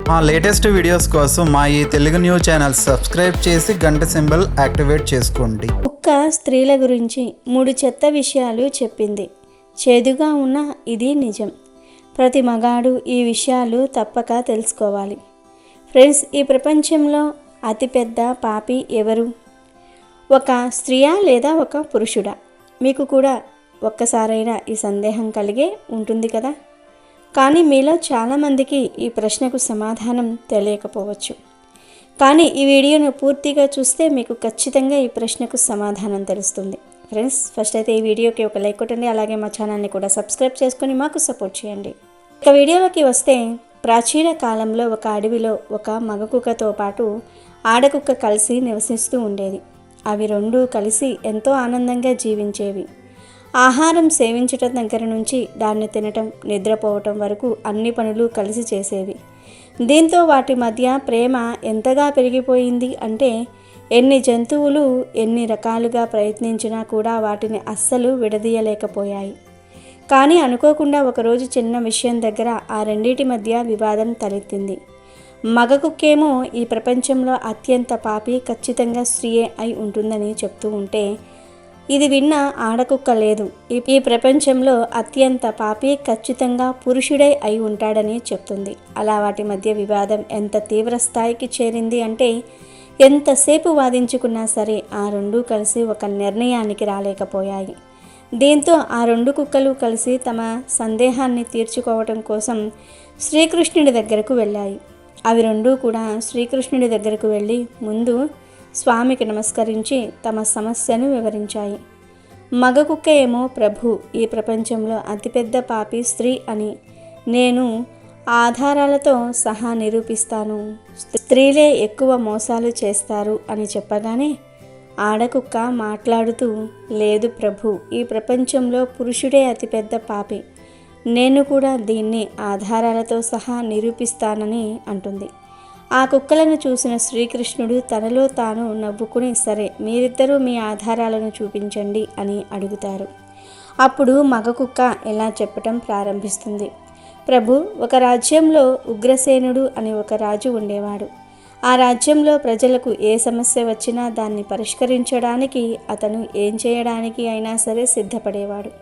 మా latest videos కోసం మా ఈ తెలుగు న్యూస్ ఛానల్ సబ్స్క్రైబ్ చేసి గంట సింబల్ యాక్టివేట్ చేసుకోండి. కుక్క స్త్రీల గురించి 3 చెత్త విషయాలు చెప్పింది. చేదుగా ఉన్న ఇది నిజం. ప్రతి మగాడు ఈ విషయాలు తప్పక తెలుసుకోవాలి. ఫ్రెండ్స్, ఈ ప్రపంచంలో అతిపెద్ద పాపి ఎవరు? ఒక స్త్రీయా లేదా ఒక పురుషుడా? మీకు కూడా ఒక్కసారైనా ఈ సందేహం కలిగే ఉంటుంది కదా. కానీ మీలో చాలామందికి ఈ ప్రశ్నకు సమాధానం తెలియకపోవచ్చు. కానీ ఈ వీడియోను పూర్తిగా చూస్తే మీకు ఖచ్చితంగా ఈ ప్రశ్నకు సమాధానం తెలుస్తుంది. ఫ్రెండ్స్, ఫస్ట్ అయితే ఈ వీడియోకి ఒక లైక్ కొట్టండి. అలాగే మా ఛానల్ని కూడా సబ్స్క్రైబ్ చేసుకొని మాకు సపోర్ట్ చేయండి. ఇక వీడియోలోకి వస్తే, ప్రాచీన కాలంలో ఒక అడవిలో ఒక మగ కుక్కతో పాటు ఆడకుక్క కలిసి నివసిస్తూ ఉండేది. అవి రెండూ కలిసి ఎంతో ఆనందంగా జీవించేవి. ఆహారం సేవించటం దగ్గర నుంచి దాన్ని తినటం, నిద్రపోవటం వరకు అన్ని పనులు కలిసి చేసేవి. దీంతో వాటి మధ్య ప్రేమ ఎంతగా పెరిగిపోయింది అంటే, ఎన్ని జంతువులు ఎన్ని రకాలుగా ప్రయత్నించినా కూడా వాటిని అస్సలు విడదీయలేకపోయాయి. కానీ అనుకోకుండా ఒకరోజు చిన్న విషయం దగ్గర ఆ రెండింటి మధ్య వివాదం తలెత్తింది. మగ కుక్కేమో ఈ ప్రపంచంలో అత్యంత పాపి ఖచ్చితంగా స్త్రీయే అయి ఉంటుందని చెప్తూ ఉంటే, ఇది విన్న ఆడకుక్క లేదు, ఈ ప్రపంచంలో అత్యంత పాపి ఖచ్చితంగా పురుషుడే అయి ఉంటాడని చెప్తుంది. అలా వాటి మధ్య వివాదం ఎంత తీవ్ర స్థాయికి చేరింది అంటే, ఎంతసేపు వాదించుకున్నా సరే ఆ రెండూ కలిసి ఒక నిర్ణయానికి రాలేకపోయాయి. దీంతో ఆ రెండు కుక్కలు కలిసి తమ సందేహాన్ని తీర్చుకోవటం కోసం శ్రీకృష్ణుడి దగ్గరకు వెళ్ళాయి. అవి రెండూ కూడా శ్రీకృష్ణుడి దగ్గరకు వెళ్ళి ముందు స్వామికి నమస్కరించి తమ సమస్యను వివరించాయి. మగ కుక్క ఏమో, ప్రభు, ఈ ప్రపంచంలో అతిపెద్ద పాపి స్త్రీ అని నేను ఆధారాలతో సహా నిరూపిస్తాను. స్త్రీలే ఎక్కువ మోసాలు చేస్తారు అని చెప్పగానే ఆడకుక్క మాట్లాడుతూ, లేదు ప్రభు, ఈ ప్రపంచంలో పురుషుడే అతిపెద్ద పాపి. నేను కూడా దీన్ని ఆధారాలతో సహా నిరూపిస్తానని అంటుంది. ఆ కుక్కలను చూసిన శ్రీకృష్ణుడు తనలో తాను నవ్వుకుని, సరే, మీరిద్దరూ మీ ఆధారాలను చూపించండి అని అడుగుతారు. అప్పుడు మగ కుక్క ఎలా చెప్పటం ప్రారంభిస్తుంది. ప్రభు, ఒక రాజ్యంలో ఉగ్రసేనుడు అని ఒక రాజు ఉండేవాడు. ఆ రాజ్యంలో ప్రజలకు ఏ సమస్య వచ్చినా దాన్ని పరిష్కరించడానికి అతను ఏం చేయడానికి అయినా సరే సిద్ధపడేవాడు.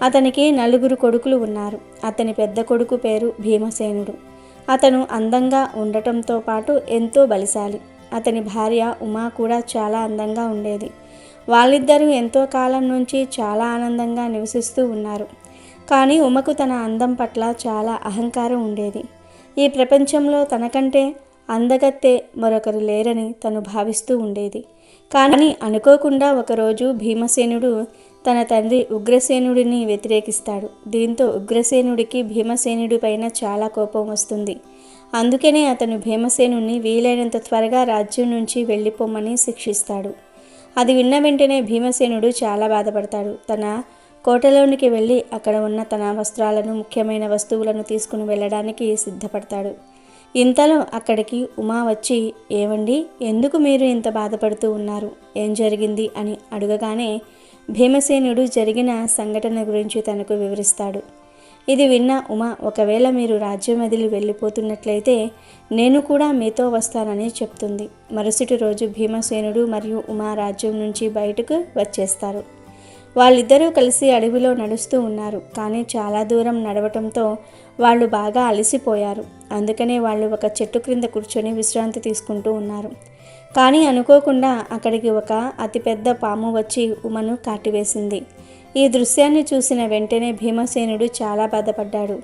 అతనికి 4 కొడుకులు ఉన్నారు. అతని పెద్ద కొడుకు పేరు భీమసేనుడు. అతను అందంగా ఉండటంతో పాటు ఎంతో బలిశాలి. అతని భార్య ఉమా కూడా చాలా అందంగా ఉండేది. వాళ్ళిద్దరూ ఎంతో కాలం నుంచి చాలా ఆనందంగా నివసిస్తూ ఉన్నారు. కానీ ఉమకు తన అందం పట్ల చాలా అహంకారం ఉండేది. ఈ ప్రపంచంలో తనకంటే అందగత్తె మరొకరు లేరని తను భావిస్తూ ఉండేది. కానీ అనుకోకుండా ఒకరోజు భీమసేనుడు తన తండ్రి ఉగ్రసేనుడిని వ్యతిరేకిస్తాడు. దీంతో ఉగ్రసేనుడికి భీమసేనుడి పైన చాలా కోపం వస్తుంది. అందుకనే అతను భీమసేనుడిని వీలైనంత త్వరగా రాజ్యం నుంచి వెళ్ళిపోమని శిక్షిస్తాడు. అది విన్న వెంటనే భీమసేనుడు చాలా బాధపడతాడు. తన కోటలోనికి వెళ్ళి అక్కడ ఉన్న తన వస్త్రాలను, ముఖ్యమైన వస్తువులను తీసుకుని వెళ్ళడానికి సిద్ధపడతాడు. ఇంతలో అక్కడికి ఉమా వచ్చి, ఏవండి, ఎందుకు మీరు ఇంత బాధపడుతూ ఉన్నారు? ఏం జరిగింది అని అడగగానే భీమసేనుడు జరిగిన సంఘటన గురించి తనకు వివరిస్తాడు. ఇది విన్న ఉమా, ఒకవేళ మీరు రాజ్యం వదిలి వెళ్ళిపోతున్నట్లయితే నేను కూడా మీతో వస్తానని చెప్తుంది. మరుసటి రోజు భీమసేనుడు మరియు ఉమా రాజ్యం నుంచి బయటకు వచ్చేస్తారు. వాళ్ళిద్దరూ కలిసి అడవిలో నడుస్తూ ఉన్నారు. కానీ చాలా దూరం నడవటంతో వాళ్ళు బాగా అలసిపోయారు. అందుకనే వాళ్ళు ఒక చెట్టు క్రింద కూర్చొని విశ్రాంతి తీసుకుంటూ ఉన్నారు. కానీ అనుకోకుండా అక్కడికి ఒక అతిపెద్ద పాము వచ్చి ఉమను కాటివేసింది. ఈ దృశ్యాన్ని చూసిన వెంటనే భీమసేనుడు చాలా బాధపడ్డాడు.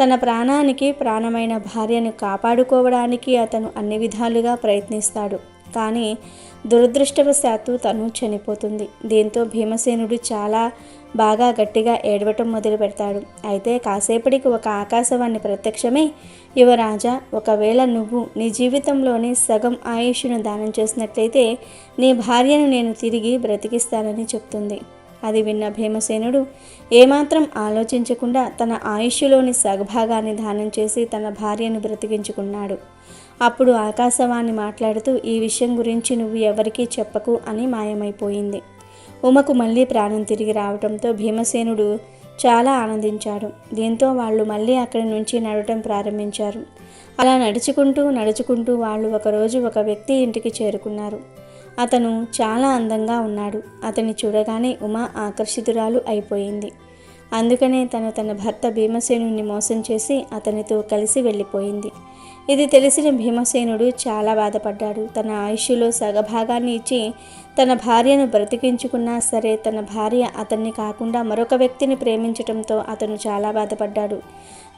తన ప్రాణానికి ప్రాణమైన భార్యను కాపాడుకోవడానికి అతను అన్ని విధాలుగా ప్రయత్నిస్తాడు. కానీ దురదృష్టవశాత్తు తను చనిపోతుంది. దీంతో భీమసేనుడు చాలా బాగా గట్టిగా ఏడవటం మొదలు పెడతాడు. అయితే కాసేపటికి ఒక ఆకాశవాణి ప్రత్యక్షమై, యువరాజా, ఒకవేళ నువ్వు నీ జీవితంలోని సగం ఆయుష్ను దానం చేసినట్లయితే నీ భార్యను నేను తిరిగి బ్రతికిస్తానని చెప్తుంది. అది విన్న భీమసేనుడు ఏమాత్రం ఆలోచించకుండా తన ఆయుష్లోని సగభాగాన్ని దానం చేసి తన భార్యను బ్రతికించుకున్నాడు. అప్పుడు ఆకాశవాణి మాట్లాడుతూ, ఈ విషయం గురించి నువ్వు ఎవరికీ చెప్పకు అని మాయమైపోయింది. ఉమకు మళ్ళీ ప్రాణం తిరిగి రావడంతో భీమసేనుడు చాలా ఆనందించాడు. దీంతో వాళ్ళు మళ్ళీ అక్కడి నుంచి నడవటం ప్రారంభించారు. అలా నడుచుకుంటూ వాళ్ళు ఒకరోజు ఒక వ్యక్తి ఇంటికి చేరుకున్నారు. అతను చాలా అందంగా ఉన్నాడు. అతన్ని చూడగానే ఉమ ఆకర్షితురాలు అయిపోయింది. అందుకనే తన భర్త భీమసేనుని మోసం చేసి అతనితో కలిసి వెళ్ళిపోయింది. ఇది తెలిసిన భీమసేనుడు చాలా బాధపడ్డాడు. తన ఆయుష్లో సగభాగాన్ని ఇచ్చి తన భార్యను బ్రతికించుకున్నా సరే తన భార్య అతన్ని కాకుండా మరొక వ్యక్తిని ప్రేమించటంతో అతను చాలా బాధపడ్డాడు.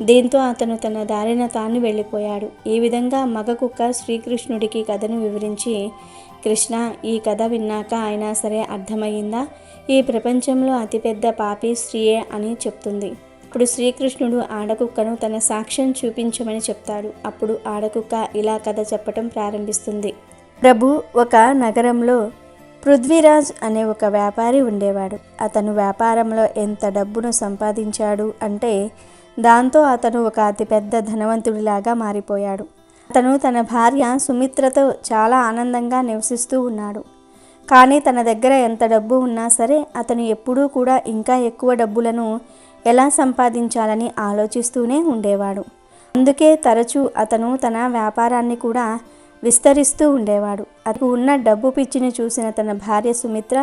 దీంతో అతను తన దారిన తాను వెళ్ళిపోయాడు. ఈ విధంగా మగ కుక్క శ్రీకృష్ణుడికి కథను వివరించి, కృష్ణ, ఈ కథ విన్నాక అయినా సరే అర్థమయ్యిందా? ఈ ప్రపంచంలో అతిపెద్ద పాపి స్త్రీయే అని చెప్తుంది. ఇప్పుడు శ్రీకృష్ణుడు ఆడకుక్కను తన సాక్ష్యం చూపించమని చెప్తాడు. అప్పుడు ఆడకుక్క ఇలా కథ చెప్పటం ప్రారంభిస్తుంది. ప్రభు, ఒక నగరంలో పృథ్వీరాజ్ అనే ఒక వ్యాపారి ఉండేవాడు. అతను వ్యాపారంలో ఎంత డబ్బును సంపాదించాడు అంటే దాంతో అతను ఒక అతిపెద్ద ధనవంతుడిలాగా మారిపోయాడు. అతను తన భార్య సుమిత్రతో చాలా ఆనందంగా నివసిస్తూ ఉన్నాడు. కానీ తన దగ్గర ఎంత డబ్బు ఉన్నా సరే అతను ఎప్పుడూ కూడా ఇంకా ఎక్కువ డబ్బులను ఎలా సంపాదించాలని ఆలోచిస్తూనే ఉండేవాడు. అందుకే తరచూ అతను తన వ్యాపారాన్ని కూడా విస్తరిస్తూ ఉండేవాడు. అతను ఉన్న డబ్బు పిచ్చిని చూసిన తన భార్య సుమిత్ర,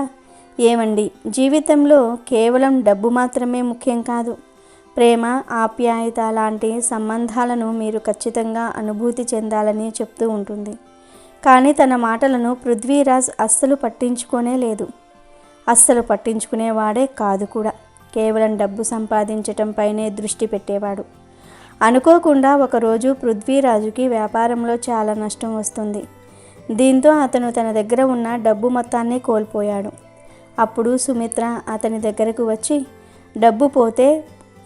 ఏమండి, జీవితంలో కేవలం డబ్బు మాత్రమే ముఖ్యం కాదు. ప్రేమ, ఆప్యాయత లాంటి సంబంధాలను మీరు ఖచ్చితంగా అనుభూతి చెందాలని చెప్తూ ఉంటుంది. కానీ తన మాటలను పృథ్వీరాజ్ అస్సలు పట్టించుకోనే లేదు. అస్సలు పట్టించుకునేవాడే కాదు కూడా. కేవలం డబ్బు సంపాదించటంపైనే దృష్టి పెట్టేవాడు. అనుకోకుండా ఒకరోజు పృథ్వీరాజుకి వ్యాపారంలో చాలా నష్టం వస్తుంది. దీంతో అతను తన దగ్గర ఉన్న డబ్బు మొత్తాన్ని కోల్పోయాడు. అప్పుడు సుమిత్ర అతని దగ్గరకు వచ్చి, డబ్బు పోతే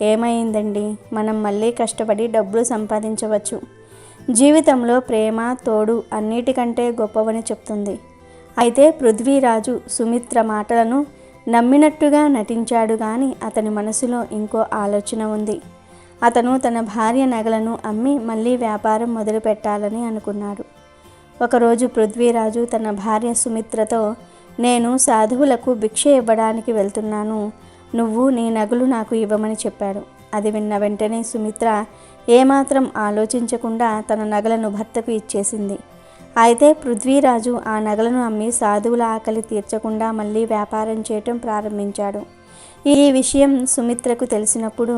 ఏమైందండి, మనం మళ్ళీ కష్టపడి డబ్బులు సంపాదించవచ్చు. జీవితంలో ప్రేమ, తోడు అన్నిటికంటే గొప్పవని చెప్తుంది. అయితే పృథ్వీరాజు సుమిత్ర మాటలను నమ్మినట్టుగా నటించాడు కానీ అతని మనసులో ఇంకో ఆలోచన ఉంది. అతను తన భార్య నగలను అమ్మి మళ్ళీ వ్యాపారం మొదలు పెట్టాలని అనుకున్నాడు. ఒకరోజు పృథ్వీరాజు తన భార్య సుమిత్రతో, నేను సాధువులకు భిక్ష ఇవ్వడానికి వెళ్తున్నాను, నువ్వు నీ నగలు నాకు ఇవ్వమని చెప్పాడు. అది విన్న వెంటనే సుమిత్ర ఏమాత్రం ఆలోచించకుండా తన నగలను భర్తకు ఇచ్చేసింది. అయితే పృథ్వీరాజు ఆ నగలను అమ్మి సాధువుల ఆకలి తీర్చకుండా మళ్ళీ వ్యాపారం చేయటం ప్రారంభించాడు. ఈ విషయం సుమిత్రకు తెలిసినప్పుడు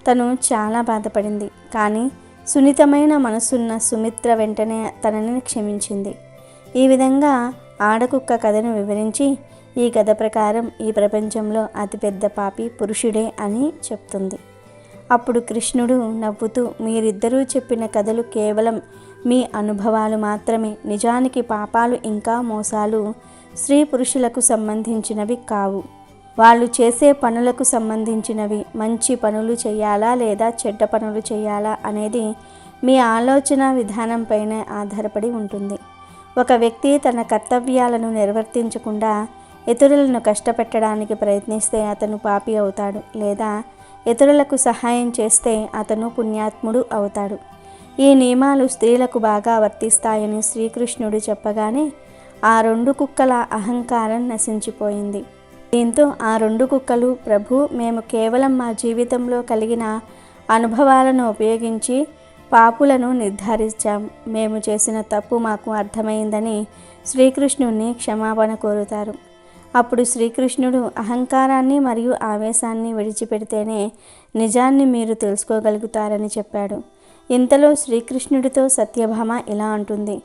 తను చాలా బాధపడింది. కానీ సున్నితమైన మనసున్న సుమిత్ర వెంటనే తనని క్షమించింది. ఈ విధంగా ఆడకుక్క కథను వివరించి ఈ కథ ప్రకారం ఈ ప్రపంచంలో అతిపెద్ద పాపి పురుషుడే అని చెప్తుంది. అప్పుడు కృష్ణుడు నవ్వుతూ, మీరిద్దరూ చెప్పిన కథలు కేవలం మీ అనుభవాలు మాత్రమే. నిజానికి పాపాలు ఇంకా మోసాలు స్త్రీ పురుషులకు సంబంధించినవి కావు. వాళ్ళు చేసే పనులకు సంబంధించినవి. మంచి పనులు చేయాలా లేదా చెడ్డ పనులు చేయాలా అనేది మీ ఆలోచన విధానంపైనే ఆధారపడి ఉంటుంది. ఒక వ్యక్తి తన కర్తవ్యాలను నిర్వర్తించకుండా ఇతరులను కష్టపెట్టడానికి ప్రయత్నిస్తే అతను పాపి అవుతాడు, లేదా ఇతరులకు సహాయం చేస్తే అతను పుణ్యాత్ముడు అవుతాడు. ఈ నియమాలు స్త్రీలకు బాగా వర్తిస్తాయని శ్రీకృష్ణుడు చెప్పగానే ఆ 2 కుక్కల అహంకారం నశించిపోయింది. దీంతో ఆ 2 కుక్కలు, ప్రభు, మేము కేవలం మా జీవితంలో కలిగిన అనుభవాలను ఉపయోగించి పాపులను నిర్ధారించాం. మేము చేసిన తప్పు మాకు అర్థమైందని శ్రీకృష్ణుడిని క్షమాపణ కోరుతారు. అప్పుడు శ్రీకృష్ణుడు అహంకారాన్ని మరియు ఆవేశాన్ని విడిచిపెడితేనే నిజాన్ని మీరు తెలుసుకోగలుగుతారని చెప్పాడు. ఇంతలో శ్రీకృష్ణుడితో సత్యభామ ఇలా అంటుంది,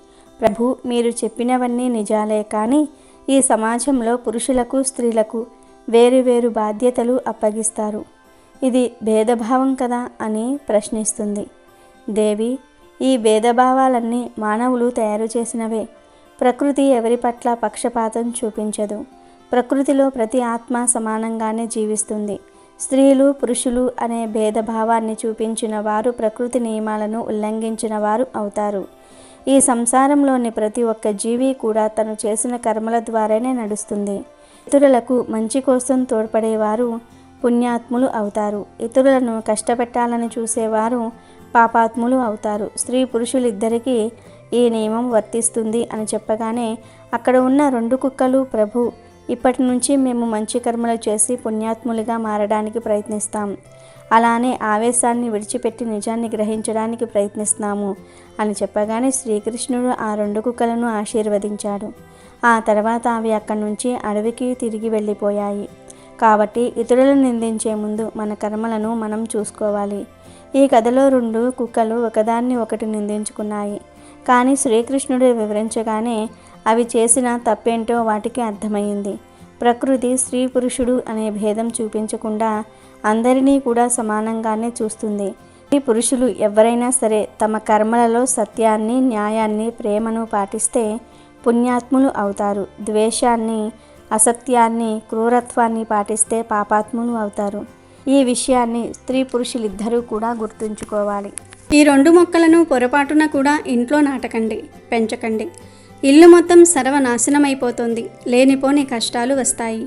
ప్రభు, మీరు చెప్పినవన్నీ నిజాలే, కానీ ఈ సమాజంలో పురుషులకు స్త్రీలకు వేరు బాధ్యతలు అప్పగిస్తారు. ఇది భేదభావం కదా అని ప్రశ్నిస్తుంది. దేవి, ఈ భేదభావాలన్నీ మానవులు తయారు చేసినవే. ప్రకృతి ఎవరి పట్ల పక్షపాతం చూపించదు. ప్రకృతిలో ప్రతి ఆత్మ సమానంగానే జీవిస్తుంది. స్త్రీలు పురుషులు అనే భేదభావాన్ని చూపించిన వారు ప్రకృతి నియమాలను ఉల్లంఘించిన వారు అవుతారు. ఈ సంసారంలోని ప్రతి ఒక్క జీవి కూడా తను చేసిన కర్మల ద్వారానే నడుస్తుంది. ఇతరులకు మంచి కోసం తోడ్పడేవారు పుణ్యాత్ములు అవుతారు. ఇతరులను కష్టపెట్టాలని చూసేవారు పాపాత్ములు అవుతారు. స్త్రీ పురుషులిద్దరికీ ఈ నియమం వర్తిస్తుంది అని చెప్పగానే అక్కడ ఉన్న 2 కుక్కలు, ప్రభు, ఇప్పటి నుంచి మేము మంచి కర్మలు చేసి పుణ్యాత్ములుగా మారడానికి ప్రయత్నిస్తాం. అలానే ఆవేశాన్ని విడిచిపెట్టి నిజాన్ని గ్రహించడానికి ప్రయత్నిస్తున్నాము అని చెప్పగానే శ్రీకృష్ణుడు ఆ 2 కుక్కలను ఆశీర్వదించాడు. ఆ తర్వాత అవి అక్కడి నుంచి అడవికి తిరిగి వెళ్ళిపోయాయి. కాబట్టి ఇతరులను నిందించే ముందు మన కర్మలను మనం చూసుకోవాలి. ఈ కథలో 2 కుక్కలు ఒకదాన్ని ఒకటి నిందించుకున్నాయి. కానీ శ్రీకృష్ణుడు వివరించగానే అవి చేసిన తప్పేంటో వాటికి అర్థమైంది. ప్రకృతి స్త్రీ పురుషుడు అనే భేదం చూపించకుండా అందరినీ కూడా సమానంగానే చూస్తుంది. ఈ పురుషులు ఎవరైనా సరే తమ కర్మలలో సత్యాన్ని, న్యాయాన్ని, ప్రేమను పాటిస్తే పుణ్యాత్ములు అవుతారు. ద్వేషాన్ని, అసత్యాన్ని, క్రూరత్వాన్ని పాటిస్తే పాపాత్ములు అవుతారు. ఈ విషయాన్ని స్త్రీ పురుషులిద్దరూ కూడా గుర్తుంచుకోవాలి. ఈ 2 మొక్కలను పొరపాటున కూడా ఇంట్లో నాటకండి, పెంచకండి. ఇల్లు మొత్తం సర్వనాశనమైపోతుంది. లేనిపోని కష్టాలు వస్తాయి.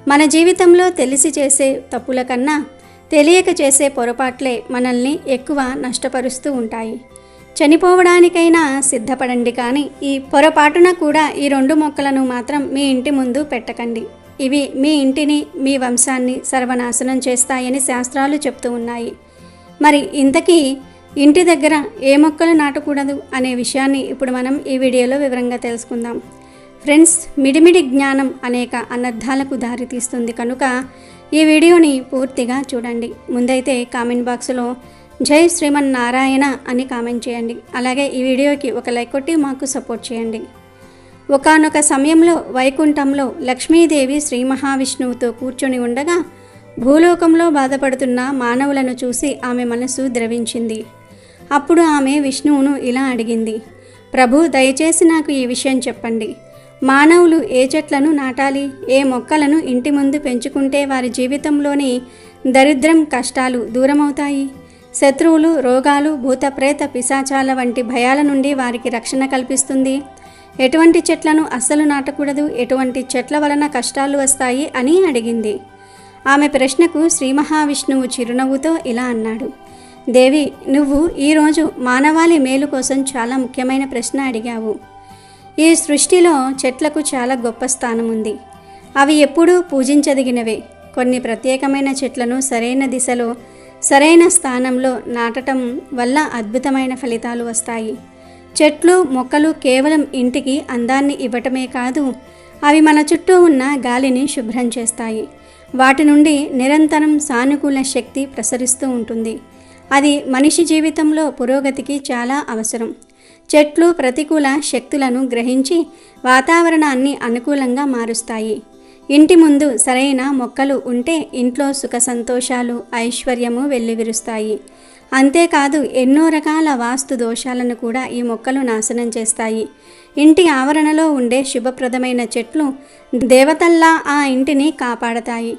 మన జీవితంలో తెలిసి చేసే తప్పుల కన్నా తెలియక చేసే పొరపాట్లే మనల్ని ఎక్కువ నష్టపరుస్తూ ఉంటాయి. చనిపోవడానికైనా సిద్ధపడండి, కానీ ఈ పొరపాటున కూడా ఈ 2 మొక్కలను మాత్రం మీ ఇంటి ముందు పెట్టకండి. ఇవి మీ ఇంటిని, మీ వంశాన్ని సర్వనాశనం చేస్తాయని శాస్త్రాలు చెప్తూ ఉన్నాయి. మరి ఇంతకీ ఇంటి దగ్గర ఏ మొక్కలు నాటకూడదు అనే విషయాన్ని ఇప్పుడు మనం ఈ వీడియోలో వివరంగా తెలుసుకుందాం. ఫ్రెండ్స్, మిడిమిడి జ్ఞానం అనేక అనర్థాలకు దారితీస్తుంది కనుక ఈ వీడియోని పూర్తిగా చూడండి. ముందైతే కామెంట్ బాక్స్లో జై శ్రీమన్నారాయణ అని కామెంట్ చేయండి. అలాగే ఈ వీడియోకి ఒక లైక్ కొట్టి మాకు సపోర్ట్ చేయండి. ఒకానొక సమయంలో వైకుంఠంలో లక్ష్మీదేవి శ్రీ మహావిష్ణువుతో కూర్చొని ఉండగా భూలోకంలో బాధపడుతున్న మానవులను చూసి ఆమె మనసు ద్రవించింది. అప్పుడు ఆమె విష్ణువును ఇలా అడిగింది, ప్రభు, దయచేసి నాకు ఈ విషయం చెప్పండి. మానవులు ఏ చెట్లను నాటాలి, ఏ మొక్కలను ఇంటి ముందు పెంచుకుంటే వారి జీవితంలోని దరిద్రం, కష్టాలు దూరమవుతాయి? శత్రువులు, రోగాలు, భూత ప్రేత పిశాచాల వంటి భయాల నుండి వారికి రక్షణ కల్పిస్తుంది? ఎటువంటి చెట్లను అస్సలు నాటకూడదు, ఎటువంటి చెట్ల వలన కష్టాలు వస్తాయి అని అడిగింది. ఆమె ప్రశ్నకు శ్రీ మహావిష్ణువు చిరునవ్వుతో ఇలా అన్నాడు, దేవి, నువ్వు ఈరోజు మానవాళి మేలు కోసం చాలా ముఖ్యమైన ప్రశ్న అడిగావు. ఈ సృష్టిలో చెట్లకు చాలా గొప్ప స్థానం ఉంది. అవి ఎప్పుడూ పూజించదగినవే. కొన్ని ప్రత్యేకమైన చెట్లను సరైన దిశలో, సరైన స్థానంలో నాటడం వల్ల అద్భుతమైన ఫలితాలు వస్తాయి. చెట్లు, మొక్కలు కేవలం ఇంటికి అందాన్ని ఇవ్వటమే కాదు, అవి మన చుట్టూ ఉన్న గాలిని శుభ్రం చేస్తాయి. వాటి నుండి నిరంతరం సానుకూల శక్తి ప్రసరిస్తూ ఉంటుంది. అది మనిషి జీవితంలో పురోగతికి చాలా అవసరం. చెట్లు ప్రతికూల శక్తులను గ్రహించి వాతావరణాన్ని అనుకూలంగా మారుస్తాయి. ఇంటి ముందు సరైన మొక్కలు ఉంటే ఇంట్లో సుఖ సంతోషాలు, ఐశ్వర్యము వెల్లివిరుస్తాయి. అంతేకాదు ఎన్నో రకాల వాస్తు దోషాలను కూడా ఈ మొక్కలు నాశనం చేస్తాయి. ఇంటి ఆవరణలో ఉండే శుభప్రదమైన చెట్లు దేవతల్లా ఆ ఇంటిని కాపాడతాయి.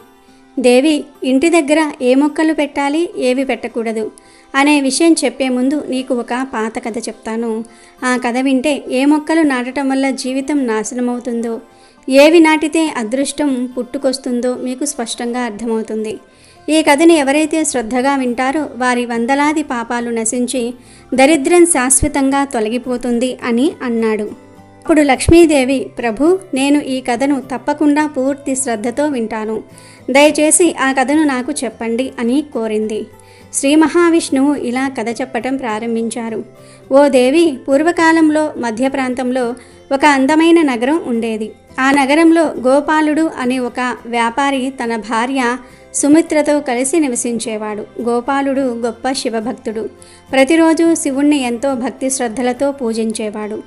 దేవి, ఇంటి దగ్గర ఏ మొక్కలు పెట్టాలి, ఏవి పెట్టకూడదు అనే విషయం చెప్పే ముందు నీకు ఒక పాత కథ చెప్తాను. ఆ కథ వింటే ఏ మొక్కలు నాటడం వల్ల జీవితం నాశనమవుతుందో, ఏవి నాటితే అదృష్టం పుట్టుకొస్తుందో మీకు స్పష్టంగా అర్థమవుతుంది. ఈ కథని ఎవరైతే శ్రద్ధగా వింటారో వారి వందలాది పాపాలు నశించి దరిద్రం శాశ్వతంగా తొలగిపోతుంది అని అన్నాడు. అప్పుడు లక్ష్మీదేవి, ప్రభు, నేను ఈ కథను తప్పకుండా పూర్తి శ్రద్ధతో వింటాను. దయచేసి ఆ కథను నాకు చెప్పండి అని కోరింది. శ్రీ మహావిష్ణువు ఇలా కథ చెప్పటం ప్రారంభించారు. ఓ దేవి, పూర్వకాలంలో మధ్య ప్రాంతంలో ఒక అందమైన నగరం ఉండేది. ఆ నగరంలో గోపాలుడు అనే ఒక వ్యాపారి తన భార్య సుమిత్రతో కలిసి నివసించేవాడు. గోపాలుడు గొప్ప శివభక్తుడు. ప్రతిరోజు శివుణ్ణి ఎంతో భక్తి శ్రద్ధలతో పూజించేవాడు.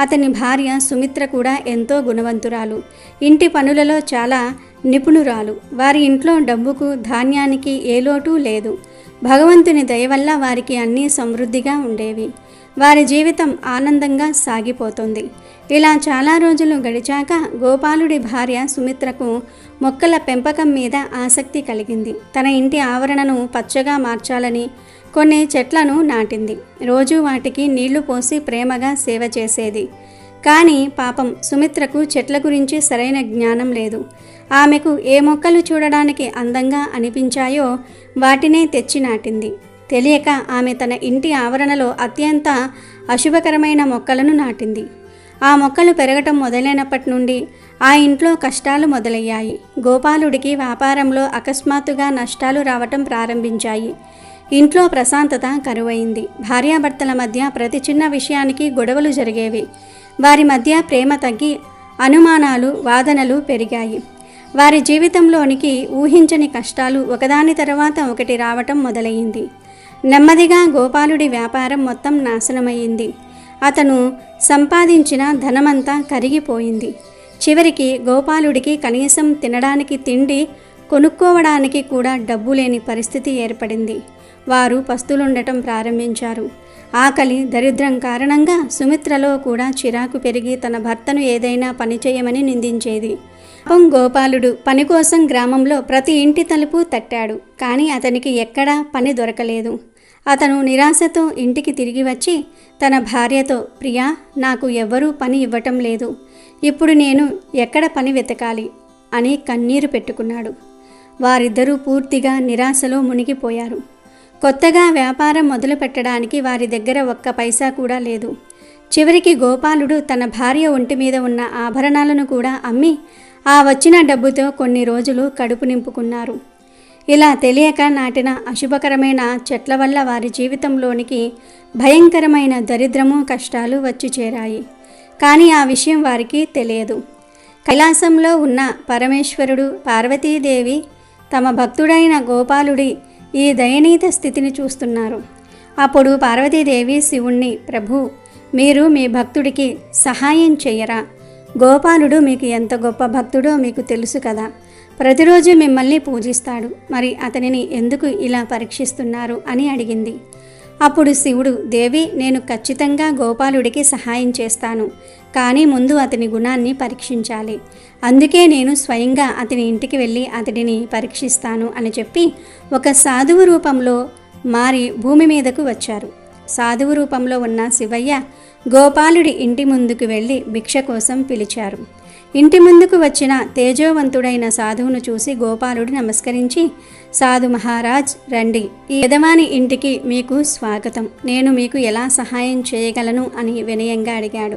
అతని భార్య సుమిత్ర కూడా ఎంతో గుణవంతురాలు. ఇంటి పనులలో చాలా నిపుణురాలు. వారి ఇంట్లో డబ్బుకు, ధాన్యానికి ఏ లోటు లేదు. భగవంతుని దయ వల్ల వారికి అన్నీ సమృద్ధిగా ఉండేవి. వారి జీవితం ఆనందంగా సాగిపోతుంది. ఇలా చాలా రోజులు గడిచాక గోపాలుడి భార్య సుమిత్రకు మొక్కల పెంపకం మీద ఆసక్తి కలిగింది. తన ఇంటి ఆవరణను పచ్చగా మార్చాలని కొన్ని చెట్లను నాటింది. రోజు వాటికి నీళ్లు పోసి ప్రేమగా సేవ చేసేది. కానీ పాపం సుమిత్రకు చెట్ల గురించి సరైన జ్ఞానం లేదు. ఆమెకు ఏ మొక్కలు చూడడానికి అందంగా అనిపించాయో వాటినే తెచ్చి నాటింది. తెలియక ఆమె తన ఇంటి ఆవరణలో అత్యంత అశుభకరమైన మొక్కలను నాటింది. ఆ మొక్కలు పెరగటం మొదలైనప్పటి నుండి ఆ ఇంట్లో కష్టాలు మొదలయ్యాయి. గోపాలుడికి వ్యాపారంలో అకస్మాత్తుగా నష్టాలు రావటం ప్రారంభించాయి. ఇంట్లో ప్రశాంతత కరువైంది. భార్యాభర్తల మధ్య ప్రతి చిన్న విషయానికి గొడవలు జరిగేవి. వారి మధ్య ప్రేమ తగ్గి అనుమానాలు, వాదనలు పెరిగాయి. వారి జీవితంలోనికి ఊహించని కష్టాలు ఒకదాని తర్వాత ఒకటి రావటం మొదలయ్యింది. నెమ్మదిగా గోపాలుడి వ్యాపారం మొత్తం నాశనమయ్యింది. అతను సంపాదించిన ధనమంతా కరిగిపోయింది. చివరికి గోపాలుడికి కనీసం తినడానికి తిండి కొనుక్కోవడానికి కూడా డబ్బు లేని పరిస్థితి ఏర్పడింది. వారు పస్తులుండటం ప్రారంభించారు. ఆకలి, దరిద్రం కారణంగా సుమిత్రలో కూడా చిరాకు పెరిగి తన భర్తను ఏదైనా పని చేయమని నిందించేది. పాపం గోపాలుడు పని కోసం గ్రామంలో ప్రతి ఇంటి తలుపు తట్టాడు. కానీ అతనికి ఎక్కడా పని దొరకలేదు. అతను నిరాశతో ఇంటికి తిరిగి వచ్చి తన భార్యతో, ప్రియా, నాకు ఎవ్వరూ పని ఇవ్వటం లేదు. ఇప్పుడు నేను ఎక్కడ పని వెతకాలి అని కన్నీరు పెట్టుకున్నాడు. వారిద్దరూ పూర్తిగా నిరాశలో మునిగిపోయారు. కొత్తగా వ్యాపారం మొదలు పెట్టడానికి వారి దగ్గర ఒక్క పైసా కూడా లేదు. చివరికి గోపాలుడు తన భార్య ఒంటి మీద ఉన్న ఆభరణాలను కూడా అమ్మి ఆ వచ్చిన డబ్బుతో కొన్ని రోజులు కడుపు నింపుకున్నారు. ఇలా తెలియక నాటిన అశుభకరమైన చెట్ల వల్ల వారి జీవితంలోనికి భయంకరమైన దరిద్రము, కష్టాలు వచ్చి చేరాయి. కానీ ఆ విషయం వారికి తెలియదు. కైలాసంలో ఉన్న పరమేశ్వరుడు, పార్వతీదేవి తమ భక్తుడైన గోపాలుడి ఈ దయనీయ స్థితిని చూస్తున్నారు. అప్పుడు పార్వతీదేవి శివుణ్ణి, ప్రభు, మీరు మీ భక్తుడికి సహాయం చెయ్యరా? గోపాలుడు మీకు ఎంత గొప్ప భక్తుడో మీకు తెలుసు కదా. ప్రతిరోజు మిమ్మల్ని పూజిస్తాడు. మరి అతనిని ఎందుకు ఇలా పరీక్షిస్తున్నారు అని అడిగింది. అప్పుడు శివుడు, దేవి, నేను ఖచ్చితంగా గోపాలుడికి సహాయం చేస్తాను. కానీ ముందు అతని గుణాన్ని పరీక్షించాలి. అందుకే నేను స్వయంగా అతని ఇంటికి వెళ్ళి అతడిని పరీక్షిస్తాను అని చెప్పి ఒక సాధువు రూపంలో మారి భూమి మీదకు వచ్చారు. సాధువు రూపంలో ఉన్న శివయ్య గోపాలుడి ఇంటి ముందుకు వెళ్ళి భిక్ష కోసం పిలిచారు. ఇంటి ముందుకు వచ్చిన తేజోవంతుడైన సాధువును చూసి గోపాలుడు నమస్కరించి, సాధు మహారాజ్, రండి, ఈ యజమాని ఇంటికి మీకు స్వాగతం. నేను మీకు ఎలా సహాయం చేయగలను అని వినయంగా అడిగాడు.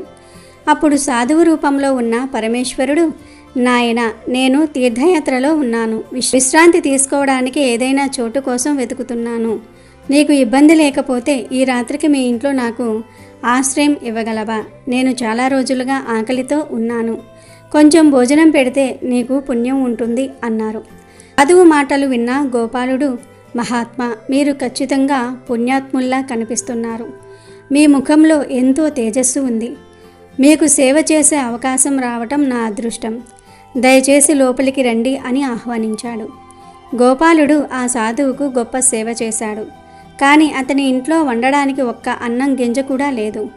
అప్పుడు సాధువు రూపంలో ఉన్న పరమేశ్వరుడు, నాయన, నేను తీర్థయాత్రలో ఉన్నాను. విశ్రాంతి తీసుకోవడానికి ఏదైనా చోటు కోసం వెతుకుతున్నాను. నీకు ఇబ్బంది లేకపోతే ఈ రాత్రికి మీ ఇంట్లో నాకు ఆశ్రయం ఇవ్వగలవా? నేను చాలా రోజులుగా ఆకలితో ఉన్నాను. కొంచెం భోజనం పెడితే నీకు పుణ్యం ఉంటుంది అన్నారు. సాధువు మాటలు విన్న గోపాలుడు, మహాత్మా, మీరు ఖచ్చితంగా పుణ్యాత్ముల్లా కనిపిస్తున్నారు. మీ ముఖంలో ఎంతో తేజస్సు ఉంది. మీకు సేవ చేసే అవకాశం రావటం నా అదృష్టం. దయచేసి లోపలికి రండి అని ఆహ్వానించాడు. గోపాలుడు ఆ సాధువుకు గొప్ప సేవ చేశాడు. కానీ అతని ఇంట్లో వండడానికి ఒక్క అన్నం గింజ కూడా లేదు.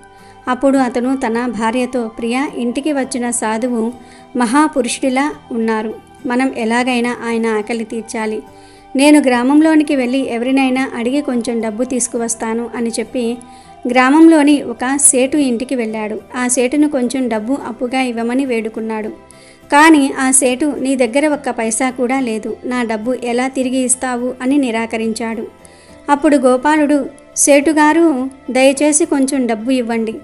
అప్పుడు అతను తన భార్యతో, ప్రియా, ఇంటికి వచ్చిన సాధువు మహాపురుషుడిలా ఉన్నారు. మనం ఎలాగైనా ఆయన ఆకలి తీర్చాలి. నేను గ్రామంలోనికి వెళ్ళి ఎవరినైనా అడిగి కొంచెం డబ్బు తీసుకువస్తాను అని చెప్పి గ్రామంలోని ఒక సేటు ఇంటికి వెళ్ళాడు. ఆ సేటును కొంచెం డబ్బు అప్పుగా ఇవ్వమని వేడుకున్నాడు. కానీ ఆ సేటు, నీ దగ్గర ఒక్క పైసా కూడా లేదు, నా డబ్బు ఎలా తిరిగి ఇస్తావు అని నిరాకరించాడు. అప్పుడు గోపాలుడు, సేటుగారు, దయచేసి కొంచెం డబ్బు ఇవ్వండి.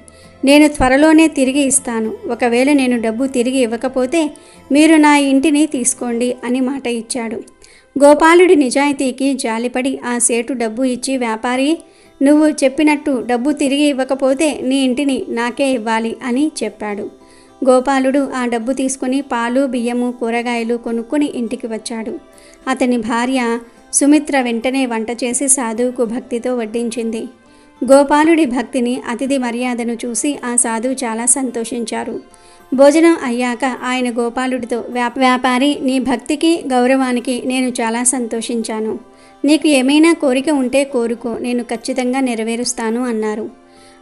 నేను త్వరలోనే తిరిగి ఇస్తాను. ఒకవేళ నేను డబ్బు తిరిగి ఇవ్వకపోతే మీరు నా ఇంటిని తీసుకోండి అని మాట ఇచ్చాడు. గోపాలుడి నిజాయితీకి జాలిపడి ఆ సేటు డబ్బు ఇచ్చి, వ్యాపారి, నువ్వు చెప్పినట్టు డబ్బు తిరిగి ఇవ్వకపోతే నీ ఇంటిని నాకే ఇవ్వాలి అని చెప్పాడు. గోపాలుడు ఆ డబ్బు తీసుకుని పాలు, బియ్యము, కూరగాయలు కొనుక్కొని ఇంటికి వచ్చాడు. అతని భార్య సుమిత్ర వెంటనే వంట చేసి సాధువుకు భక్తితో వడ్డించింది. గోపాలుడి భక్తిని, అతిథి మర్యాదను చూసి ఆ సాధువు చాలా సంతోషించారు. భోజనం అయ్యాక ఆయన గోపాలుడితో, వ్యాపారి, నీ భక్తికి, గౌరవానికి నేను చాలా సంతోషించాను. నీకు ఏమైనా కోరిక ఉంటే కోరుకో, నేను ఖచ్చితంగా నెరవేరుస్తాను అన్నారు.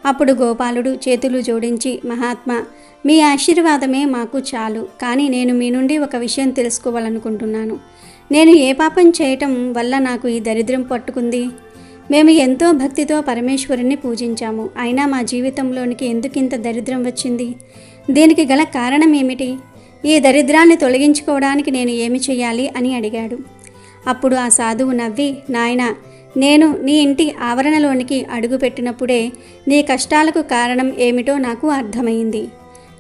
అప్పుడు గోపాలుడు చేతులు జోడించి, మహాత్మా, మీ ఆశీర్వాదమే మాకు చాలు. కానీ నేను మీ నుండి ఒక విషయం తెలుసుకోవాలనుకుంటున్నాను. నేను ఏ పాపం చేయటం వల్ల నాకు ఈ దరిద్రం పట్టుకుంది? మేము ఎంతో భక్తితో పరమేశ్వరుని పూజించాము. అయినా మా జీవితంలోనికి ఎందుకింత దరిద్రం వచ్చింది? దీనికి గల కారణం ఏమిటి? ఈ దరిద్రాన్ని తొలగించుకోవడానికి నేను ఏమి చేయాలి అని అడిగాడు. అప్పుడు ఆ సాధువు నవ్వి, నాయనా, నేను నీ ఇంటి ఆవరణలోనికి అడుగుపెట్టినప్పుడే నీ కష్టాలకు కారణం ఏమిటో నాకు అర్థమైంది.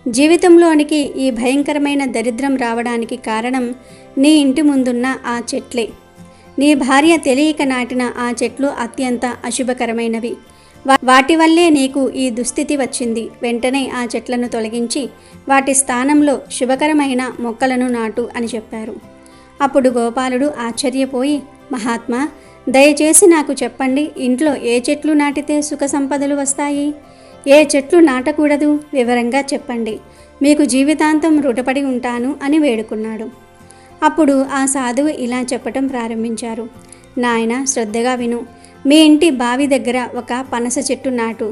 జీవితంలోనికి ఈ భయంకరమైన దరిద్రం రావడానికి కారణం నీ ఇంటి ముందున్న ఆ చెట్లే. నీ భార్య తెలియక నాటిన ఆ చెట్లు అత్యంత అశుభకరమైనవి. వాటి వల్లే నీకు ఈ దుస్థితి వచ్చింది. వెంటనే ఆ చెట్లను తొలగించి వాటి స్థానంలో శుభకరమైన మొక్కలను నాటు అని చెప్పారు. అప్పుడు గోపాలుడు ఆశ్చర్యపోయి, మహాత్మా, దయచేసి నాకు చెప్పండి, ఇంట్లో ఏ చెట్లు నాటితే సుఖ సంపదలు వస్తాయి, ఏ చెట్లు నాటకూడదు, వివరంగా చెప్పండి, మీకు జీవితాంతం రుణపడి ఉంటాను అని వేడుకున్నాడు. అప్పుడు ఆ సాధువు ఇలా చెప్పటం ప్రారంభించారు. నాయన, శ్రద్ధగా విను. మీ ఇంటి బావి దగ్గర ఒక పనస చెట్టు నాటు.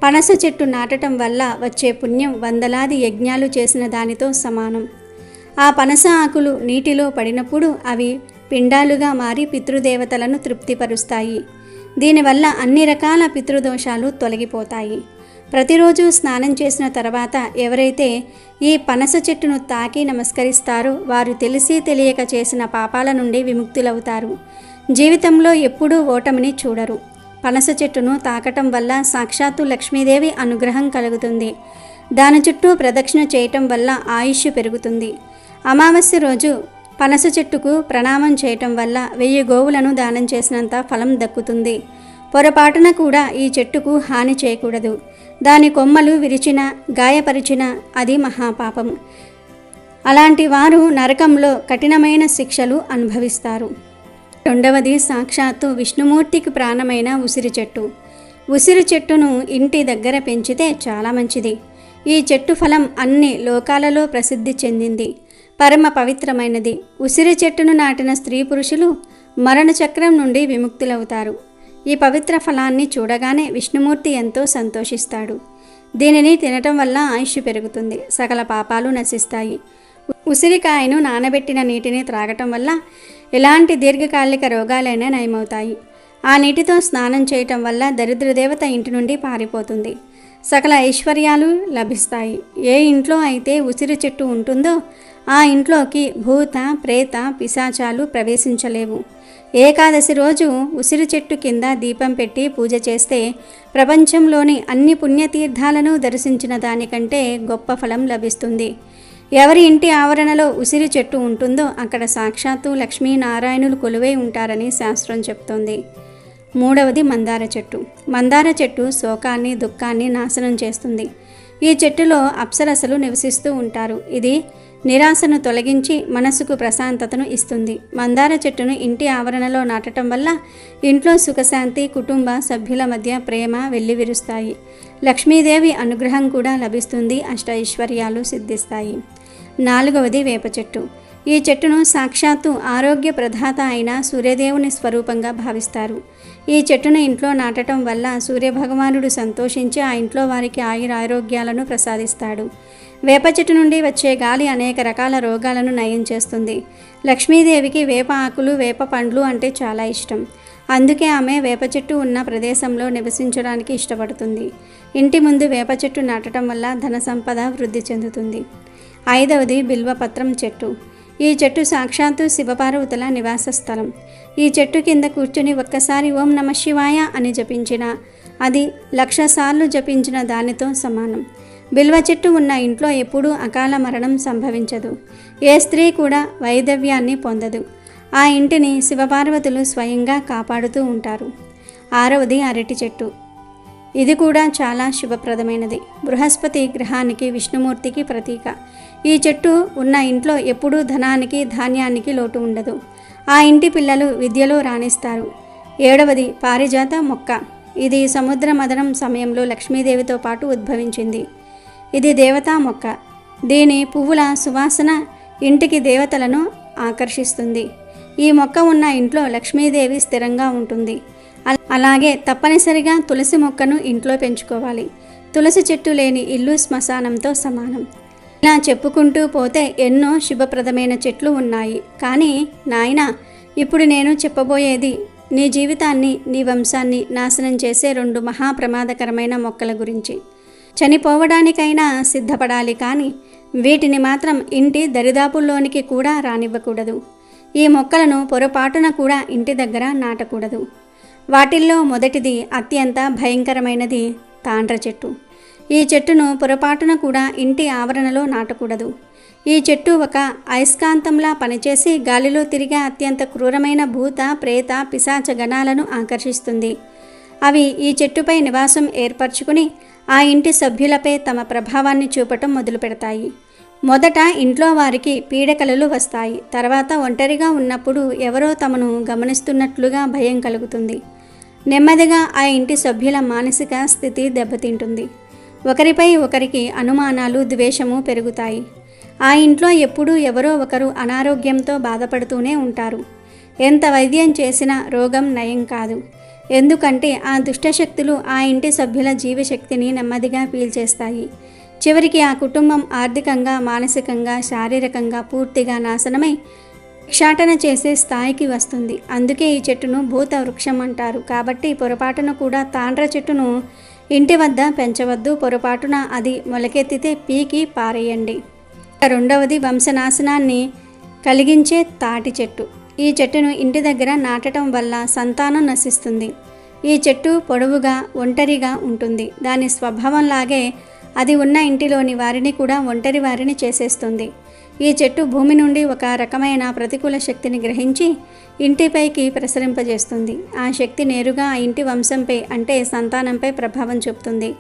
పనస చెట్టు నాటటం వల్ల వచ్చే పుణ్యం వందలాది యజ్ఞాలు చేసిన దానితో సమానం. ఆ పనస ఆకులు నీటిలో పడినప్పుడు అవి పిండాలుగా మారి పితృదేవతలను తృప్తిపరుస్తాయి. దీనివల్ల అన్ని రకాల పితృదోషాలు తొలగిపోతాయి. ప్రతిరోజు స్నానం చేసిన తర్వాత ఎవరైతే ఈ పనస చెట్టును తాకి నమస్కరిస్తారో వారు తెలిసి తెలియక చేసిన పాపాల నుండి విముక్తులవుతారు. జీవితంలో ఎప్పుడూ ఓటమిని చూడరు. పనస చెట్టును తాకటం వల్ల సాక్షాత్తు లక్ష్మీదేవి అనుగ్రహం కలుగుతుంది. దాని చుట్టూ ప్రదక్షిణ చేయటం వల్ల ఆయుష్ పెరుగుతుంది. అమావాస్య రోజు పనస చెట్టుకు ప్రణామం చేయటం వల్ల 1000 గోవులను దానం చేసినంత ఫలం దక్కుతుంది. పొరపాటున కూడా ఈ చెట్టుకు హాని చేయకూడదు. దాని కొమ్మలు విరిచినా గాయపరిచినా అది మహాపాపం. అలాంటి వారు నరకంలో కఠినమైన శిక్షలు అనుభవిస్తారు. రెండవది సాక్షాత్తు విష్ణుమూర్తికి ప్రాణమైన ఉసిరి చెట్టు. ఉసిరి చెట్టును ఇంటి దగ్గర పెంచితే చాలా మంచిది. ఈ చెట్టు ఫలం అన్ని లోకాలలో ప్రసిద్ధి చెందింది. పరమ పవిత్రమైనది. ఉసిరి చెట్టును నాటిన స్త్రీ పురుషులు మరణచక్రం నుండి విముక్తులవుతారు. ఈ పవిత్ర ఫలాన్ని చూడగానే విష్ణుమూర్తి ఎంతో సంతోషిస్తాడు. దీనిని తినటం వల్ల ఆయుష్ పెరుగుతుంది, సకల పాపాలు నశిస్తాయి. ఉసిరికాయను నానబెట్టిన నీటిని త్రాగటం వల్ల ఎలాంటి దీర్ఘకాలిక రోగాలైనా నయమవుతాయి. ఆ నీటితో స్నానం చేయటం వల్ల దరిద్రదేవత ఇంటి నుండి పారిపోతుంది. సకల ఐశ్వర్యాలు లభిస్తాయి. ఏ ఇంట్లో అయితే ఉసిరి చెట్టు ఉంటుందో ఆ ఇంట్లోకి భూత ప్రేత పిశాచాలు ప్రవేశించలేవు. ఏకాదశి రోజు ఉసిరి చెట్టు కింద దీపం పెట్టి పూజ చేస్తే ప్రపంచంలోని అన్ని పుణ్యతీర్థాలను దర్శించిన దానికంటే గొప్ప ఫలం లభిస్తుంది. ఎవరి ఇంటి ఆవరణలో ఉసిరి చెట్టు ఉంటుందో అక్కడ సాక్షాత్తు లక్ష్మీనారాయణులు కొలువై ఉంటారని శాస్త్రం చెప్తోంది. మూడవది మందార చెట్టు. మందార చెట్టు శోకాన్ని దుఃఖాన్ని నాశనం చేస్తుంది. ఈ చెట్టులో అప్సరసలు నివసిస్తూ ఉంటారు. ఇది నిరాశను తొలగించి మనసుకు ప్రశాంతతను ఇస్తుంది. మందార చెట్టును ఇంటి ఆవరణలో నాటడం వల్ల ఇంట్లో సుఖశాంతి, కుటుంబ సభ్యుల మధ్య ప్రేమ వెల్లివిరుస్తాయి. లక్ష్మీదేవి అనుగ్రహం కూడా లభిస్తుంది. అష్టైశ్వర్యాలు సిద్ధిస్తాయి. నాలుగవది వేప చెట్టు. ఈ చెట్టును సాక్షాత్తు ఆరోగ్య ప్రదాత అయిన సూర్యదేవుని స్వరూపంగా భావిస్తారు. ఈ చెట్టును ఇంట్లో నాటడం వల్ల సూర్యభగవానుడు సంతోషించి ఆ ఇంట్లో వారికి ఆయురారోగ్యాలను ప్రసాదిస్తాడు. వేప చెట్టు నుండి వచ్చే గాలి అనేక రకాల రోగాలను నయం చేస్తుంది. లక్ష్మీదేవికి వేప ఆకులు, వేప పండ్లు అంటే చాలా ఇష్టం. అందుకే ఆమె వేప చెట్టు ఉన్న ప్రదేశంలో నివసించడానికి ఇష్టపడుతుంది. ఇంటి ముందు వేప చెట్టు నాటడం వల్ల ధన సంపద వృద్ధి చెందుతుంది. ఐదవది బిల్వపత్రం చెట్టు. ఈ చెట్టు సాక్షాత్తు శివపార్వతుల నివాస స్థలం. ఈ చెట్టు కింద కూర్చుని ఒక్కసారి ఓం నమ శివాయ అని జపించిన అది 1,00,000 సార్లు జపించిన దానితో సమానం. బిల్వ చెట్టు ఉన్న ఇంట్లో ఎప్పుడూ అకాల మరణం సంభవించదు. ఏ స్త్రీ కూడా వైధవ్యాన్ని పొందదు. ఆ ఇంటిని శివపార్వతులు స్వయంగా కాపాడుతూ ఉంటారు. ఆరవది అరటి చెట్టు. ఇది కూడా చాలా శుభప్రదమైనది. బృహస్పతి గ్రహానికి, విష్ణుమూర్తికి ప్రతీక. ఈ చెట్టు ఉన్న ఇంట్లో ఎప్పుడూ ధనానికి, ధాన్యానికి లోటు ఉండదు. ఆ ఇంటి పిల్లలు విద్యలో రాణిస్తారు. ఏడవది పారిజాత మొక్క. ఇది సముద్ర మథనం సమయంలో లక్ష్మీదేవితో పాటు ఉద్భవించింది. ఇది దేవతా మొక్క. దీని పువ్వుల సువాసన ఇంటికి దేవతలను ఆకర్షిస్తుంది. ఈ మొక్క ఉన్న ఇంట్లో లక్ష్మీదేవి స్థిరంగా ఉంటుంది. అలాగే తప్పనిసరిగా తులసి మొక్కను ఇంట్లో పెంచుకోవాలి. తులసి చెట్టు లేని ఇల్లు శ్మశానంతో సమానం. ఇలా చెప్పుకుంటూ పోతే ఎన్నో శుభప్రదమైన చెట్లు ఉన్నాయి. కానీ నాయనా, ఇప్పుడు నేను చెప్పబోయేది నీ జీవితాన్ని, నీ వంశాన్ని నాశనం చేసే 2 మహాప్రమాదకరమైన మొక్కల గురించి. చనిపోవడానికైనా సిద్ధపడాలి, కానీ వీటిని మాత్రం ఇంటి దరిదాపుల్లోనికి కూడా రానివ్వకూడదు. ఈ మొక్కలను పొరపాటున కూడా ఇంటి దగ్గర నాటకూడదు. వాటిల్లో మొదటిది అత్యంత భయంకరమైనది తాండ్ర చెట్టు. ఈ చెట్టును పొరపాటున కూడా ఇంటి ఆవరణలో నాటకూడదు. ఈ చెట్టు ఒక అయస్కాంతంలా పనిచేసి గాలిలో తిరిగే అత్యంత క్రూరమైన భూత, ప్రేత, పిశాచ గణాలను ఆకర్షిస్తుంది. అవి ఈ చెట్టుపై నివాసం ఏర్పరచుకుని ఆ ఇంటి సభ్యులపై తమ ప్రభావాన్ని చూపటం మొదలు పెడతాయి. మొదట ఇంట్లో వారికి పీడకలలు వస్తాయి. తర్వాత ఒంటరిగా ఉన్నప్పుడు ఎవరో తమను గమనిస్తున్నట్లుగా భయం కలుగుతుంది. నెమ్మదిగా ఆ ఇంటి సభ్యుల మానసిక స్థితి దెబ్బతింటుంది. ఒకరిపై ఒకరికి అనుమానాలు, ద్వేషము పెరుగుతాయి. ఆ ఇంట్లో ఎప్పుడూ ఎవరో ఒకరు అనారోగ్యంతో బాధపడుతూనే ఉంటారు. ఎంత వైద్యం చేసినా రోగం నయం కాదు. ఎందుకంటే ఆ దుష్టశక్తులు ఆ ఇంటి సభ్యుల జీవశక్తిని నెమ్మదిగా పీల్చేస్తాయి. చివరికి ఆ కుటుంబం ఆర్థికంగా, మానసికంగా, శారీరకంగా పూర్తిగా నాశనమై భిక్షాటన చేసే స్థాయికి వస్తుంది. అందుకే ఈ చెట్టును భూత వృక్షం అంటారు. కాబట్టి పొరపాటున కూడా తాండ్ర చెట్టును ఇంటి వద్ద పెంచవద్దు. పొరపాటున అది మొలకెత్తితే పీకి పారేయండి. రెండవది వంశనాశనాన్ని కలిగించే తాటి చెట్టు. ఈ చెట్టును ఇంటి దగ్గర నాటడం వల్ల సంతానం నశిస్తుంది. ఈ చెట్టు పొడవుగా, ఒంటరిగా ఉంటుంది. దాని స్వభావంలాగే అది ఉన్న ఇంటిలోని వారిని కూడా ఒంటరి వారిని చేసేస్తుంది. ఈ చెట్టు భూమి నుండి ఒక రకమైన ప్రతికూల శక్తిని గ్రహించి ఇంటిపైకి ప్రసరింపజేస్తుంది. ఆ శక్తి నేరుగా ఆ ఇంటి వంశంపై అంటే సంతానంపై ప్రభావం చూపుతుంది.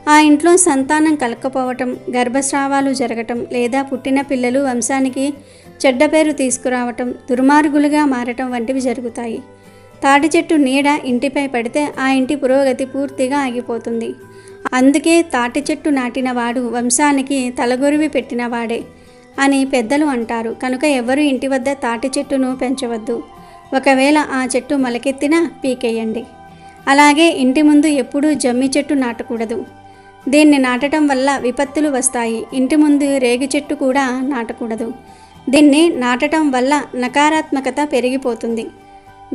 ఆ ఇంట్లో సంతానం కలకపోవటం, గర్భస్రావాలు జరగటం లేదా పుట్టిన పిల్లలు వంశానికి చెడ్డ పేరు తీసుకురావటం, దుర్మార్గులుగా మారటం వంటివి జరుగుతాయి. తాటి చెట్టు నీడ ఇంటిపై పడితే ఆ ఇంటి పురోగతి పూర్తిగా ఆగిపోతుంది. అందుకే తాటి చెట్టు నాటినవాడు వంశానికి తలగొరివి పెట్టినవాడే అని పెద్దలు అంటారు. కనుక ఎవరు ఇంటి వద్ద తాటి చెట్టును పెంచవద్దు. ఒకవేళ ఆ చెట్టు మొలకెత్తినా పీకేయండి. అలాగే ఇంటి ముందు ఎప్పుడూ జమ్మి చెట్టు నాటకూడదు. దీన్ని నాటడం వల్ల విపత్తులు వస్తాయి. ఇంటి ముందు రేగి చెట్టు కూడా నాటకూడదు. దీన్ని నాటడం వల్ల నకారాత్మకత పెరిగిపోతుంది.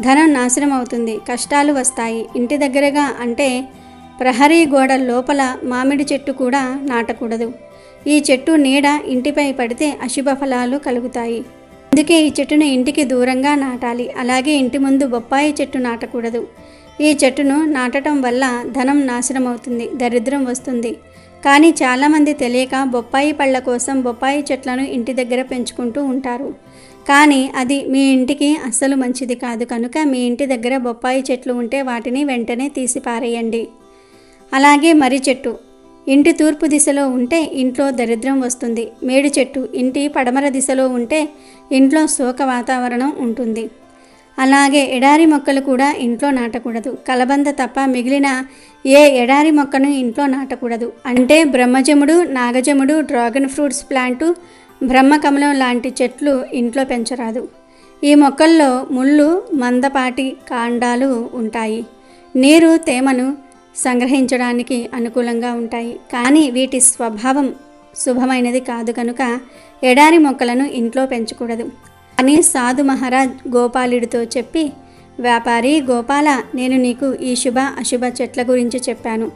ధనం నాశనం అవుతుంది. కష్టాలు వస్తాయి. ఇంటి దగ్గరగా అంటే ప్రహరీ గోడ లోపల మామిడి చెట్టు కూడా నాటకూడదు. ఈ చెట్టు నీడ ఇంటిపై పడితే అశుభ ఫలాలు కలుగుతాయి. అందుకే ఈ చెట్టును ఇంటికి దూరంగా నాటాలి. అలాగే ఇంటి ముందు బొప్పాయి చెట్టు నాటకూడదు. ఈ చెట్టును నాటడం వల్ల ధనం నాశనమవుతుంది, దరిద్రం వస్తుంది. కానీ చాలామంది తెలియక బొప్పాయి పళ్ళ కోసం బొప్పాయి చెట్లను ఇంటి దగ్గర పెంచుకుంటూ ఉంటారు. కానీ అది మీ ఇంటికి అస్సలు మంచిది కాదు. కనుక మీ ఇంటి దగ్గర బొప్పాయి చెట్లు ఉంటే వాటిని వెంటనే తీసి పారేయండి. అలాగే మర్రి చెట్టు ఇంటి తూర్పు దిశలో ఉంటే ఇంట్లో దరిద్రం వస్తుంది. మేడి చెట్టు ఇంటి పడమర దిశలో ఉంటే ఇంట్లో శోక వాతావరణం ఉంటుంది. అలాగే ఎడారి మొక్కలు కూడా ఇంట్లో నాటకూడదు. కలబంద తప్ప మిగిలిన ఏ ఎడారి మొక్కను ఇంట్లో నాటకూడదు. అంటే బ్రహ్మజముడు, నాగజముడు, డ్రాగన్ ఫ్రూట్స్ ప్లాంటు, బ్రహ్మకమలం లాంటి చెట్లు ఇంట్లో పెంచరాదు. ఈ మొక్కల్లో ముళ్ళు, మందపాటి కాండాలు ఉంటాయి. నీరు, తేమను సంగ్రహించడానికి అనుకూలంగా ఉంటాయి. కానీ వీటి స్వభావం శుభమైనది కాదు. కనుక ఎడారి మొక్కలను ఇంట్లో పెంచకూడదు అని సాధు మహారాజ్ గోపాలుడితో చెప్పి, వ్యాపారి గోపాల, నేను నీకు ఈ శుభ అశుభ చెట్ల గురించి చెప్పాను.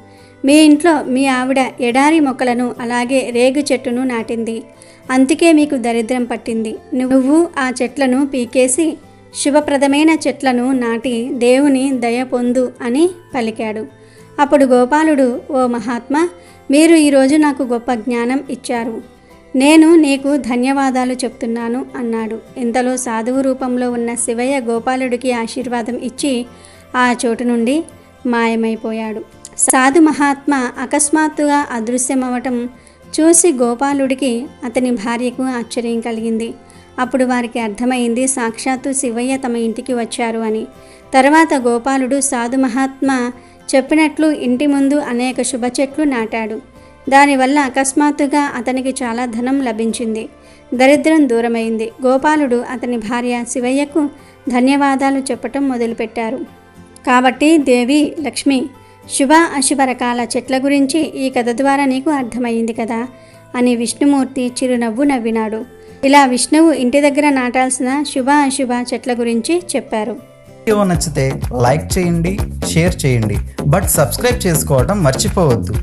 మీ ఇంట్లో మీ ఆవిడ ఎడారి మొక్కలను అలాగే రేగు చెట్టును నాటింది. అందుకే మీకు దరిద్రం పట్టింది. నువ్వు ఆ చెట్లను పీకేసి శుభప్రదమైన చెట్లను నాటి దేవుని దయ పొందు అని పలికాడు. అప్పుడు గోపాలుడు, ఓ మహాత్మా, మీరు ఈరోజు నాకు గొప్ప జ్ఞానం ఇచ్చారు. నేను నీకు ధన్యవాదాలు చెప్తున్నాను అన్నాడు. ఇంతలో సాధువు రూపంలో ఉన్న శివయ్య గోపాలుడికి ఆశీర్వాదం ఇచ్చి ఆ చోటు నుండి మాయమైపోయాడు. సాధు మహాత్మ అకస్మాత్తుగా అదృశ్యమవటం చూసి గోపాలుడికి అతని భార్యకు ఆశ్చర్యం కలిగింది. అప్పుడు వారికి అర్థమైంది సాక్షాత్తు శివయ్య తమ ఇంటికి వచ్చారు అని. తర్వాత గోపాలుడు సాధు మహాత్మ చెప్పినట్లు ఇంటి ముందు అనేక శుభ చెట్లు నాటాడు. దానివల్ల అకస్మాత్తుగా అతనికి చాలా ధనం లభించింది. దరిద్రం దూరమైంది. గోపాలుడు అతని భార్య శివయ్యకు ధన్యవాదాలు చెప్పటం మొదలుపెట్టారు. కాబట్టి దేవి లక్ష్మి, శుభ అశుభ రకాల చెట్ల గురించి ఈ కథ ద్వారా నీకు అర్థమైంది కదా అని విష్ణుమూర్తి చిరునవ్వు నవ్వినాడు. ఇలా విష్ణువు ఇంటి దగ్గర నాటాల్సిన శుభ అశుభ చెట్ల గురించి చెప్పారు. వీడియో నచ్చితే లైక్ చేయండి, షేర్ చేయండి, బట్ సబ్స్క్రైబ్ చేసుకోవడం మర్చిపోవద్దు.